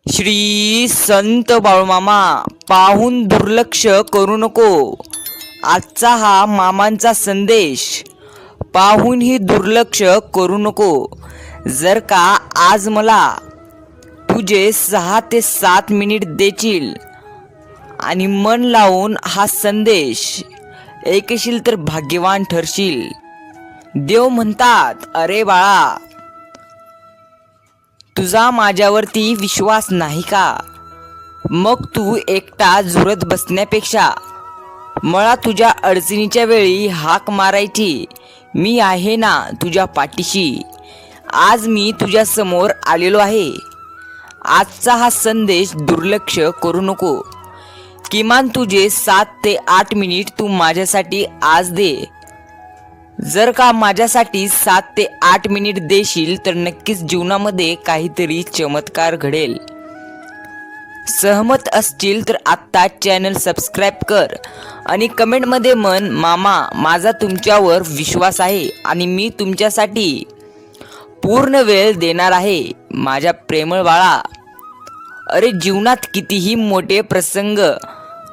श्री संत बाळूमामा पाहून दुर्लक्ष करू नको. आजचा हा मामांचा संदेश पाहूनही दुर्लक्ष करू नको. जर का आज मला तुझे 6 ते 7 मिनिट देशील आणि मन लावून हा संदेश ऐकशील तर भाग्यवान ठरशील. देव म्हणतात, अरे बाळा, तुझा माझ्यावरती विश्वास नाही का? मग तू एकटा झुरत बसण्यापेक्षा मला तुझ्या अडचणीच्या वेळी हाक मारायची. मी आहे ना तुझ्या पाठीशी. आज मी तुझ्या समोर आलेलो आहे. आजचा हा संदेश दुर्लक्ष करू नको. किमान तुझे 7 ते 8 मिनिट तू माझ्यासाठी आज दे. जर का माझ्यासाठी 7 ते 8 मिनिट देशील तर नक्कीच जीवनामध्ये काहीतरी चमत्कार घडेल. सहमत असतील तर आत्ता चॅनल सबस्क्राईब कर आणि कमेंटमध्ये म्हण, मामा माझा तुमच्यावर विश्वास आहे आणि मी तुमच्यासाठी पूर्ण वेळ देणार आहे. माझ्या प्रेमळ बाळा, अरे जीवनात कितीही मोठे प्रसंग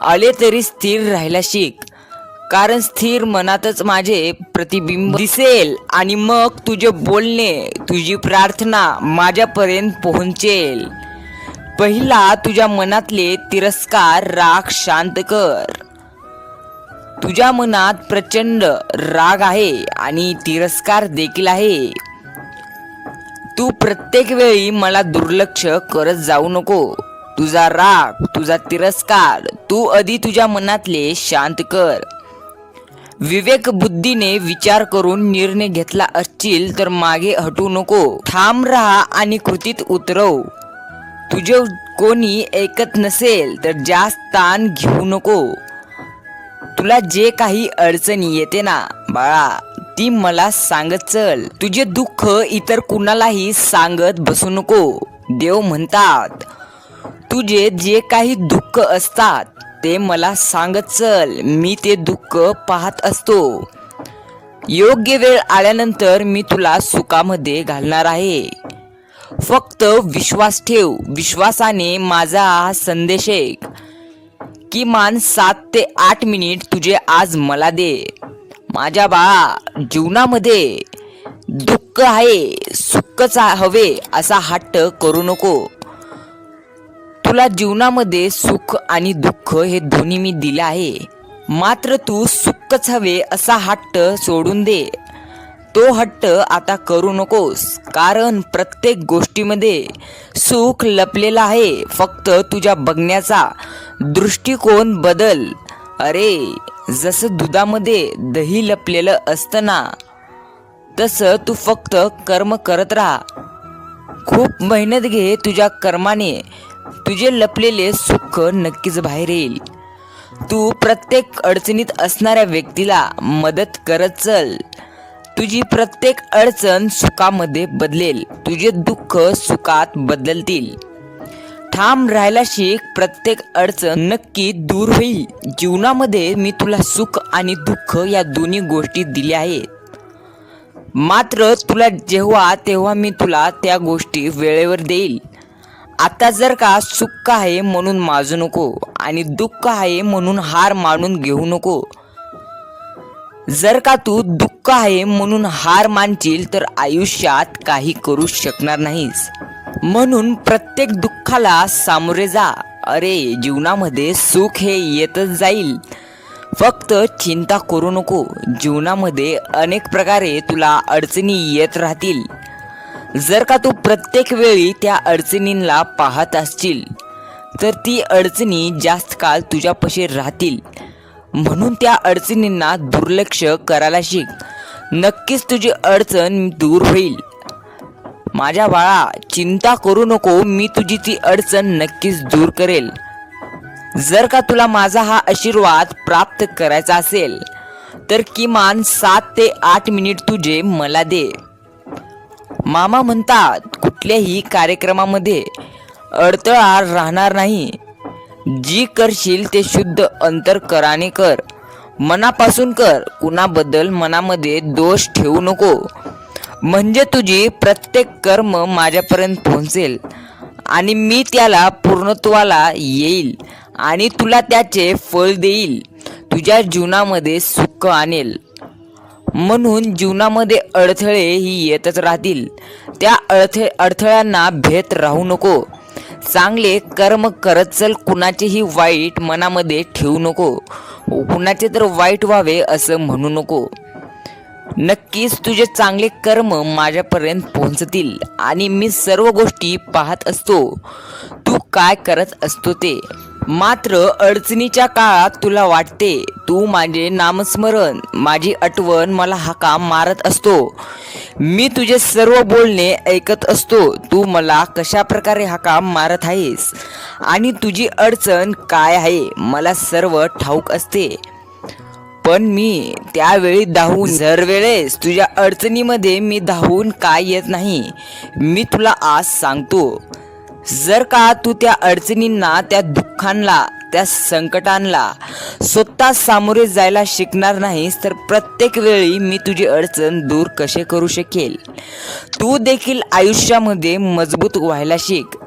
आले तरी स्थिर राहायला शिक. कारण स्थिर मनातच माझे प्रतिबिंब दिसेल आणि मग तुझे बोलणे, तुझी प्रार्थना माझ्यापर्यंत पोहोचेल. पहिला तुझ्या मनातले तिरस्कार, राग शांत कर. तुझ्या मनात प्रचंड राग आहे आणि तिरस्कार देखील आहे. तू प्रत्येक वेळी मला दुर्लक्ष करत जाऊ नको. तुझा राग, तुझा तिरस्कार तू आधी तुझ्या मनातले शांत कर. विवेक बुद्धीने विचार करून निर्णय घेतला असशील तर मागे हटू नको. ठाम राहा आणि कृतीत उतरव. तुझे कोणी ऐकत नसेल तर जास्त ताण घेऊ नको. तुला जे काही अडचणी येते ना बाळा, ती मला सांगत चल. तुझे दुःख इतर कुणालाही सांगत बसू नको. देव म्हणतात, तुझे जे काही दुःख असतात ते मला सांगत चल. मी ते दुःख पाहत असतो. योग्य वेळ आल्यानंतर मी तुला सुखामध्ये घालणार आहे. फक्त विश्वास ठेव. विश्वासाने माझा हा संदेश ऐक. किमान 7 ते 8 मिनिट तुझे आज मला दे. माझ्या बाळा, जीवनामध्ये दुःख आहे, सुखच हवे असा हट्ट करू नको. तुला जीवनामध्ये सुख आणि दुःख हे दोन्ही मी दिले आहे. मात्र तू सुखच हवे असा हट्ट सोडून दे. तो हट्ट आता करू नकोस. कारण प्रत्येक गोष्टीमध्ये सुख लपलेलं आहे. फक्त तुझ्या बघण्याचा दृष्टिकोन बदल. अरे जसं दुधामध्ये दही लपलेलं असतं ना, तसं तू फक्त कर्म करत राहा. खूप मेहनत घे. तुझ्या कर्माने तुझे लपलेले सुख नक्कीच बाहेर येईल. तू प्रत्येक अडचणीत असणाऱ्या व्यक्तीला मदत करत चल. तुझी प्रत्येक अडचण सुखामध्ये बदलेल. तुझे दुःख सुखात बदलतील. ठाम राहायला शिक. प्रत्येक अडचण नक्की दूर होईल. जीवनामध्ये मी तुला सुख आणि दुःख या दोन्ही गोष्टी दिल्या आहेत. मात्र तुला जेव्हा तेव्हा मी तुला त्या गोष्टी वेळेवर देईल. आता जर का सुख आहे म्हणून माजू नको आणि दुःख आहे म्हणून हार मानून घेऊ नको. जर का तू दुःख आहे म्हणून हार मानशील तर आयुष्यात काही करू शकणार नाहीस. म्हणून प्रत्येक दुःखाला सामोरे जा. अरे जीवनामध्ये सुख हे येतच जाईल. फक्त चिंता करू नको. जीवनामध्ये अनेक प्रकारे तुला अडचणी येत राहतील. जर का तू प्रत्येक वेळी त्या अडचणींना पाहत असशील तर ती अडचणी जास्त काळ तुझ्यापाशी राहतील. म्हणून त्या अडचणींना दुर्लक्ष करायला शिक. नक्कीच तुझी अडचण दूर होईल. माझ्या बाळा, चिंता करू नको. मी तुझी ती अडचण नक्कीच दूर करेल. जर का तुला माझा हा आशीर्वाद प्राप्त करायचा असेल तर किमान 7 ते 8 मिनिट तुझे मला दे. मामा म्हणतात, कुठल्याही कार्यक्रमामध्ये अडथळा राहणार नाही. जी करशील ते शुद्ध अंतःकरणाने कर. मनापासून कर. कुणाबद्दल मनामध्ये दोष ठेवू नको. म्हणजे तुझी प्रत्येक कर्म माझ्यापर्यंत पोहोचेल आणि मी त्याला पूर्णत्वाला येईल आणि तुला त्याचे फळ देईल, तुझ्या जीवनामध्ये सुख आणेल. म्हणून जीवनामध्ये अडथळे ही येतच राहतील. त्या अडथळ्यांना भेट राहू नको. चांगले कर्म करत चल, कुणाचेही वाईट मनामध्ये ठेवू नको. कुणाचे तर वाईट व्हावे असं म्हणू नको. नक्कीच तुझे चांगले कर्म माझ्यापर्यंत पोहोचतील आणि मी सर्व गोष्टी पाहत असतो, तू काय करत असतो ते. मात्र अडचणीच्या काळात तुला वाटते तू माझे नामस्मरण, माझी आठवण मला हाका मारत असतो. मी तुझे सर्व बोलणे ऐकत असतो. तू मला कशा प्रकारे हाका मारत आहेस आणि तुझी अडचण काय आहे मला सर्व ठाऊक असते. पण मी त्यावेळी धावून जर वेळेस तुझ्या अडचणीमध्ये मी धावून काय येत नाही. मी तुला आज सांगतो, जर का तू त्या अडचणींना, त्या दुःखांना, त्या संकटांना स्वतः सामोरे जायला शिकणार नाहीस तर प्रत्येक वेळी मी तुझी अडचण दूर कसे करू शकेल. तू देखील आयुष्यामध्ये मजबूत व्हायला शिक.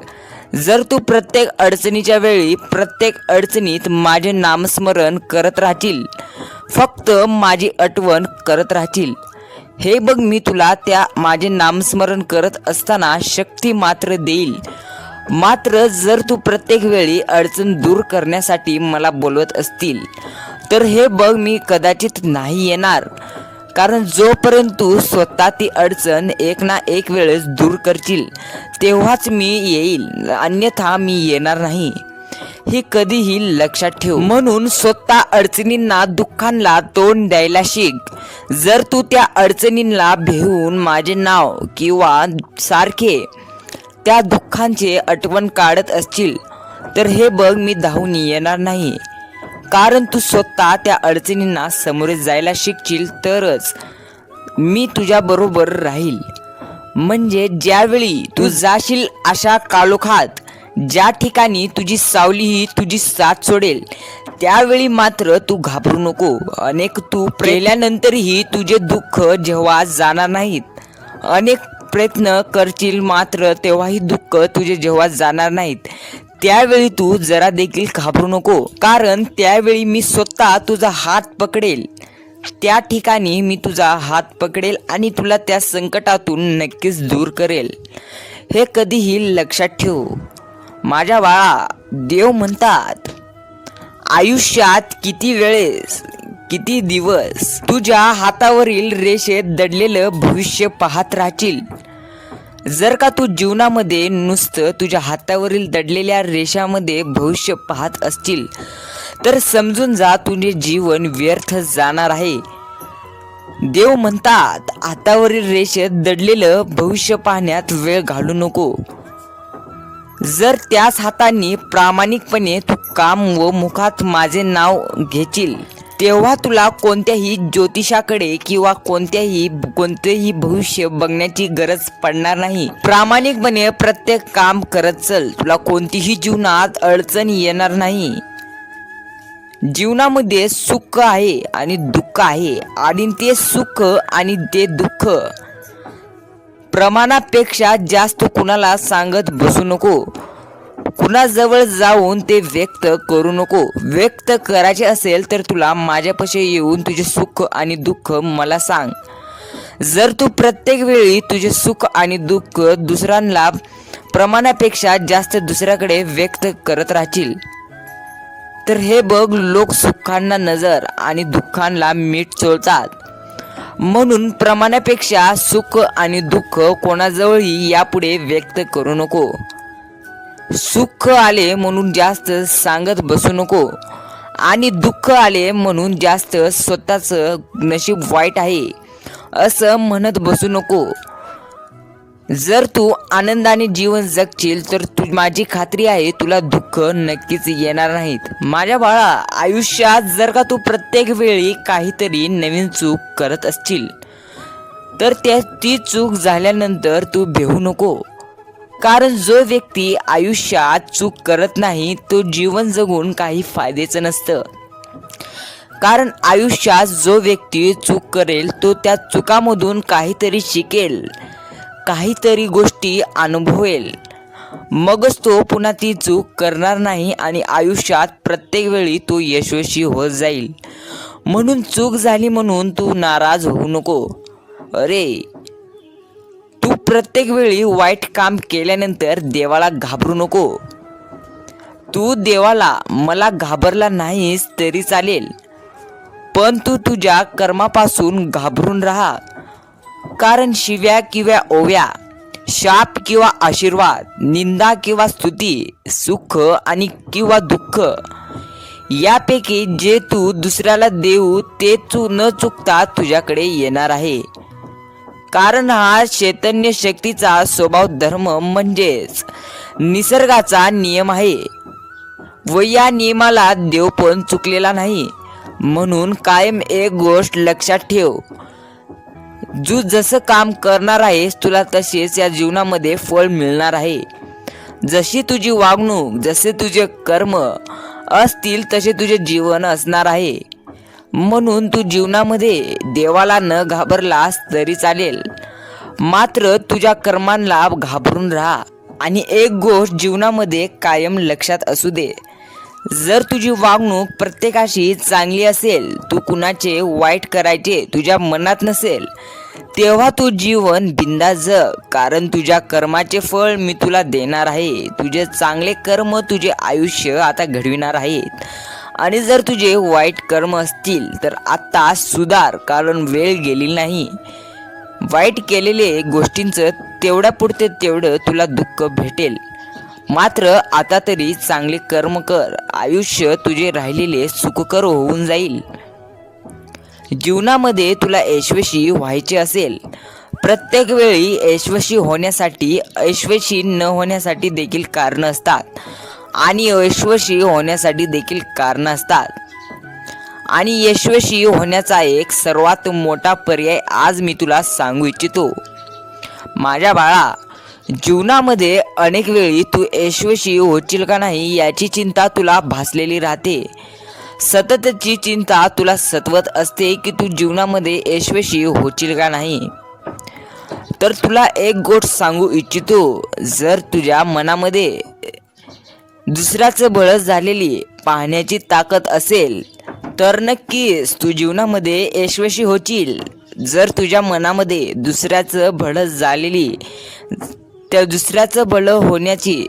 जर तू प्रत्येक अडचणीच्या वेळी, प्रत्येक अडचणीत माझे नामस्मरण करत राहशील, फक्त माझी आठवण करत राहशील, हे बघ मी तुला त्या माझे नामस्मरण करत असताना शक्ती मात्र देईल. मात्र जर तू प्रत्येक वेळी अडचण दूर करण्यासाठी मला बोलवत असतील तर हे बघ मी कदाचित नाही येणार. कारण जोपर्यंत तू स्वतः ती अडचण एक ना एक वेळेस दूर करशील तेव्हाच मी येईल, अन्यथा मी येणार नाही. हे कधीही लक्षात ठेव. म्हणून स्वतः अडचणींना, दुःखांना तोंड द्यायला शिक. जर तू त्या अडचणींना भेऊन माझे नाव किंवा सारखे त्या दुःखांचे आठवण काढत असशील तर हे बघ मी धावून येणार नाही. कारण तू स्वतः त्या अडचणींना सामोरे जायला शिकशील तरच मी तुझ्या बरोबर राहील. म्हणजे ज्यावेळी तू जाशील अशा काळोखात, ज्या ठिकाणी तुझी सावली ही तुझी साथ सोडेल, त्यावेळी मात्र तू घाबरू नको. अनेक तू केल्यानंतरही तुझे दुःख जेव्हा जाणार नाहीत, अनेक प्रयत्न करशील मात्र तेव्हाही दुःख तुझे जेव्हा जाणार नाहीत, त्यावेळी तू जरा देखील घाबरू नको. कारण त्यावेळी मी स्वतः तुझा हात पकडेल. त्या ठिकाणी मी तुझा हात पकडेल आणि तुला त्या संकटातून नक्कीच दूर करेल. हे कधीही लक्षात ठेव. माझ्या बाळा, देव म्हणतात आयुष्यात किती वेळेस, किती दिवस तुझ्या हातावरील रेषेत दडलेलं भविष्य पाहत राहशील. जर का तू जीवनामध्ये नुसतं तुझ्या हातावरील दडलेल्या रेषामध्ये भविष्य पाहत असशील तर समजून जा तुझे जीवन व्यर्थ जाणार आहे. देव म्हणतात हातावरील रेषेत दडलेलं भविष्य पाहण्यात वेळ घालू नको. जर त्याच हातांनी प्रामाणिकपणे तू काम व मुखात माझे नाव घेशील तेव्हा तुला कोणत्याही ज्योतिषाकडे किंवा कोणतेही भविष्य बघण्याची गरज पडणार नाही. प्रामाणिकपणे प्रत्येक काम करत चल, तुला कोणतीही जीवनात अडचण येणार नाही. जीवनामध्ये सुख आहे आणि दुःख आहे आणि ते सुख आणि ते दुःख प्रमाणापेक्षा जास्त कुणाला सांगत बसू नको. कुणाजवळ जाऊन ते व्यक्त करू नको. व्यक्त करायचे असेल तर तुला माझ्यापाशी येऊन तुझे सुख आणि दुःख मला सांग. जर तू प्रत्येक वेळी तुझे सुख आणि दुःख दुसऱ्यांना प्रमाणापेक्षा जास्त दुसऱ्याकडे व्यक्त करत राहशील तर हे बघ लोक सुखांना नजर आणि दुःखांना मीठ चोळतात. म्हणून प्रमाणापेक्षा सुख आणि दुःख कोणाजवळही यापुढे व्यक्त करू नको. सुख आले म्हणून जास्त सांगत बसू नको आणि दुःख आले म्हणून जास्त स्वतःचं नशीब वाईट आहे असं म्हणत बसू नको. जर तू आनंदाने जीवन जगशील तर माझी खात्री आहे तुला दुःख नक्कीच येणार नाहीत. माझ्या बाळा, आयुष्यात जर का तू प्रत्येक वेळी काहीतरी नवीन चूक करत असशील तर ती चूक झाल्यानंतर तू भेऊ नको. कारण जो व्यक्ती आयुष्यात चूक करत नाही तो जीवन जगून काही फायद्याचं नसतं. कारण आयुष्यात जो व्यक्ती चूक करेल तो त्या चुकामधून काहीतरी शिकेल, काहीतरी गोष्टी अनुभवेल मगच तो पुन्हा ती चूक करणार नाही आणि आयुष्यात प्रत्येक वेळी तो यशस्वी होत जाईल. म्हणून चूक झाली म्हणून तू नाराज होऊ नको. अरे, तू प्रत्येक वेळी वाईट काम केल्यानंतर देवाला घाबरू नको. तू देवाला मला घाबरला नाहीस तरी चालेल, पण तू तुझ्या कर्मापासून घाबरून राहा. कारण शिव्या किंवा ओव्या, शाप किंवा आशीर्वाद, निंदा किंवा स्तुती, सुख आणि किंवा दुःख यापैकी जे तू दुसऱ्याला देऊ ते तू न चुकता तुझ्याकडे येणार आहे. कारण हा चैतन्य शक्तीचा स्वभाव धर्म म्हणजेच निसर्गाचा नियम आहे व या नियमाला देव पण चुकलेला नाही. म्हणून कायम एक गोष्ट लक्षात ठेव, तू जसं काम करणार आहेस तुला तसेच या जीवनामध्ये फळ मिळणार आहे. जशी तुझी वागणूक, जसे तुझे कर्म असतील तसे तुझे जीवन असणार आहे. म्हणून तू जीवनामध्ये देवाला न घाबरलास तरी चालेल, मात्र तुझ्या कर्मांना घाबरून राहा. आणि एक गोष्ट जीवनामध्ये कायम लक्षात असू दे, जर तुझी वागणूक प्रत्येकाशी चांगली असेल, तू कुणाचे वाईट करायचे तुझ्या मनात नसेल, तेव्हा तू जीवन बिंदास जग. कारण तुझ्या कर्माचे फळ मी तुला देणार आहे. तुझे चांगले कर्म तुझे आयुष्य आता घडविणार आहेत आणि जर तुझे वाईट कर्म असतील तर आता सुधार, कारण वेळ गेली नाही. वाईट केलेले गोष्टींचं तेवढ्यापुरते तेवढं तुला दुःख भेटेल, मात्र आता तरी चांगले कर्म कर. आयुष्य तुझे राहिलेले सुखकर होऊन जाईल. जीवनामध्ये तुला यशस्वी व्हायचे असेल, प्रत्येक वेळी यशस्वी होण्यासाठी यशस्वी न होण्यासाठी देखील कारणं असतात आणि यशस्वी होण्यासाठी देखील कारणं असतात. आणि यशस्वी होण्याचा एक सर्वात मोठा पर्याय आज मी तुला सांगू इच्छितो. माझ्या बाळा, जीवनामध्ये अनेक वेळी तू यशस्वी होशील का नाही याची चिंता तुला भासलेली राहते. सततची चिंता तुला सतवत असते की तू जीवनामध्ये यशस्वी होशील का नाही. तर तुला एक गोष्ट सांगू इच्छितो, जर तुझ्या मनामध्ये दुसऱ्याचं बळस झालेली पाहण्याची ताकद असेल तर नक्कीच तू जीवनामध्ये यशस्वी होशील. जर तुझ्या मनामध्ये दुसऱ्याचं बळस झालेली, त्या दुसऱ्याचं बळ होण्याची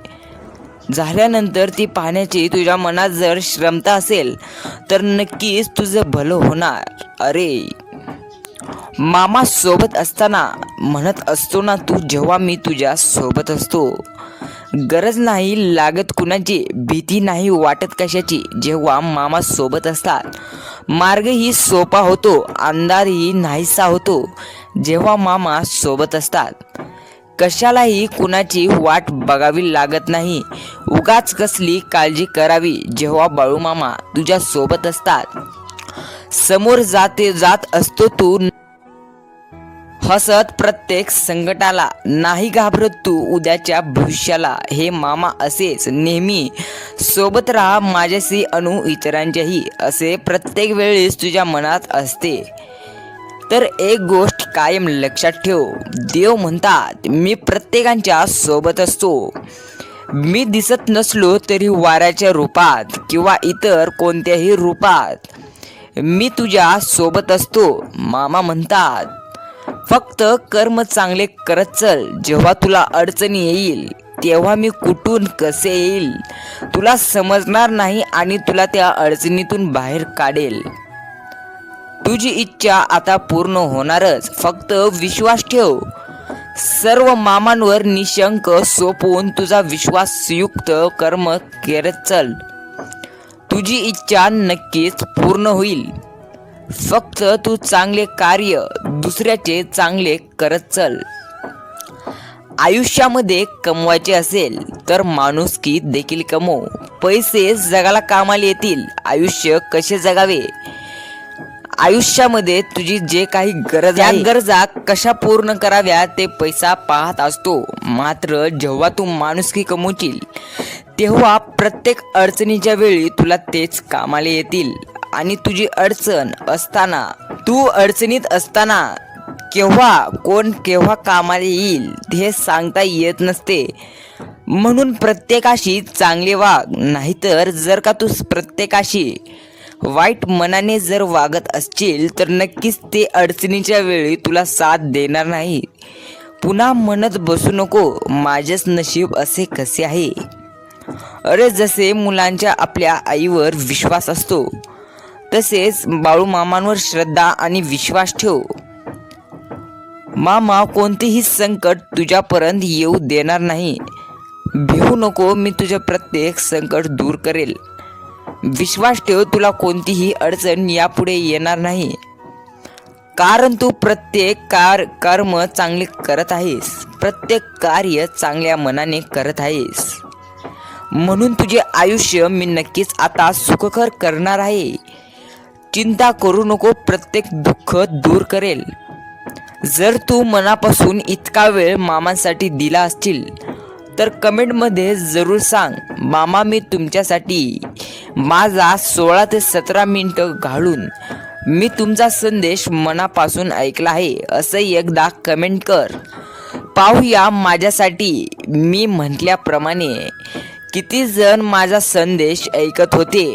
झाल्यानंतर ती पाहण्याची तुझ्या मनात जर क्षमता असेल तर नक्कीच तुझं भलं होणार. अरे, मामा सोबत असताना म्हणत असतो ना तू, जेव्हा मी तुझ्या सोबत असतो गरज नाही लागत कुणाची, भीती नाही वाटत कशाची. जेव्हा मामा सोबत असतात मार्गही सोपा होतो, अंधारही नाहीसा होतो. जेव्हा मामा सोबत असतात कशालाही कुणाची वाट बघावी लागत नाही, उगाच कसली काळजी करावी. जेव्हा बाळू मामा तुझ्या सोबत असतात, समोर जात असतो तू हसत प्रत्येक संकटाला, नाही घाबरत तू उद्याच्या भविष्याला. हे मामा असेच नेहमी सोबत राहा माझ्याशी अनु इतरांच्याही, असे प्रत्येक वेळेस तुझ्या मनात असते. तर एक गोष्ट कायम लक्षात ठेव, देव म्हणतात मी प्रत्येकांच्या सोबत असतो. मी दिसत नसलो तरी वाऱ्याच्या रूपात किंवा इतर कोणत्याही रूपात मी तुझ्या सोबत असतो. मामा म्हणतात फक्त कर्म चांगले करत चल. जेव्हा तुला अडचणी येईल तेव्हा मी कुठून कसे येईल तुला समजणार नाही आणि तुला त्या अडचणीतून बाहेर काढेल. तुझी इच्छा आता पूर्ण होणारच, फक्त विश्वास ठेव. सर्व मामांवर निशंक सोपवून तुझा विश्वासयुक्त कर्म करत चल. तुझी इच्छा नक्कीच पूर्ण होईल. फक्त तू चांगले कार्य दुसऱ्याचे चांगले करत चल. आयुष्यामध्ये कमवायचे असेल तर माणुसकी देखील कमव. पैसे जगाला कामाला येतील. आयुष्य कसे जगावे, आयुष्यामध्ये तुझी जे काही गरज आहे, गरजा कशा पूर्ण कराव्या ते पैसा पाहत असतो. मात्र जेव्हा तू माणुसकी कमवशील तेव्हा प्रत्येक अडचणीच्या वेळी तुला तेच कामाला येतील. आणि तुझी अडचण असताना, तू अडचणीत असताना केव्हा कोण केव्हा कामाला येईल हे सांगता येत नसते. म्हणून प्रत्येकाशी चांगले वाग, नाहीतर जर का तू प्रत्येकाशी वाईट मनाने जर वागत असशील तर नक्कीच ते अडचणीच्या वेळी तुला साथ देणार नाही. पुन्हा म्हणत बसू नको माझेच नशीब असे कसे आहे. अरे जसे मुलांच्या आपल्या आईवर विश्वास असतो तसेच बाळूमामांवर श्रद्धा आणि विश्वास ठेव. मामा कोणतेही संकट तुझ्यापर्यंत येऊ देणार नाही. भिवू नको, मी तुझे प्रत्येक संकट दूर करेल. विश्वास ठेव, तुला कोणतीही अडचण यापुढे येणार नाही. कारण तू प्रत्येक कर्म चांगले करत आहेस, प्रत्येक कार्य चांगल्या मनाने करत आहेस. म्हणून तुझे आयुष्य मी नक्कीच आता सुखकर करणार आहे. चिंता करू नको, प्रत्येक दुःख दूर करेल. जर तू मनापासून इतका वेळ मामांसाठी दिला असशील तर कमेंटमध्ये जरूर सांग, मामा मी तुमच्यासाठी माझा 16 ते 17 मिनिटं घालून मी तुमचा संदेश मनापासून ऐकला आहे असं एकदा कमेंट कर. पाहूया माझ्यासाठी मी म्हटल्याप्रमाणे किती जण माझा संदेश ऐकत होते.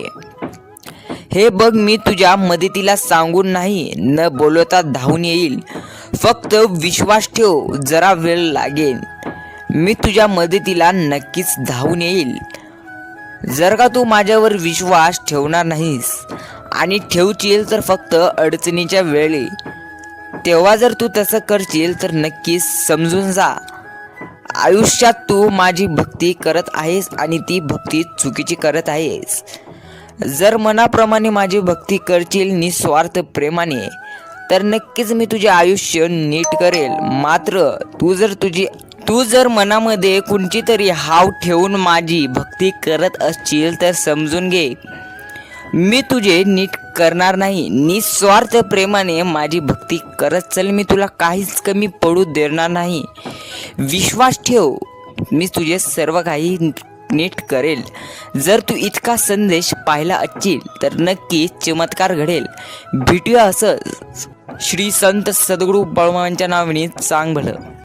हे बघ, मी तुझ्या मदतीला सांगून नाही, न बोलवता धावून येईल. फक्त विश्वास ठेव, जरा वेळ लागेल, मी तुझ्या मदतीला नक्कीच धावून येईल. जर का तू माझ्यावर विश्वास ठेवणार नाहीस आणि ठेवशील तर फक्त अडचणीच्या वेळी, तेव्हा जर तू तसं करशील तर नक्कीच समजून जा, आयुष्यात तू माझी भक्ती करत आहेस आणि ती भक्ती चुकीची करत आहेस. जर मनाप्रमाणे माझी भक्ती करशील निस्वार्थ प्रेमाने तर नक्कीच मी तुझे आयुष्य नीट करेल. मात्र तू जर मनामध्ये कोणची तरी हाव ठेवून माझी भक्ती करत असशील तर समजून घे, मी तुझे नीट करणार नाही. निस्वार्थ प्रेमाने माझी भक्ती करत चल, मी तुला काहीच कमी पडू देणार नाही. विश्वास ठेव, मी तुझे सर्व काही नीट करेल. जर तू इतका संदेश पाहिला असशील तर नक्कीच चमत्कार घडेल. भेटूया असंच श्री संत सद्गुरू बाळूमामांच्या नावाने. चांग भलं.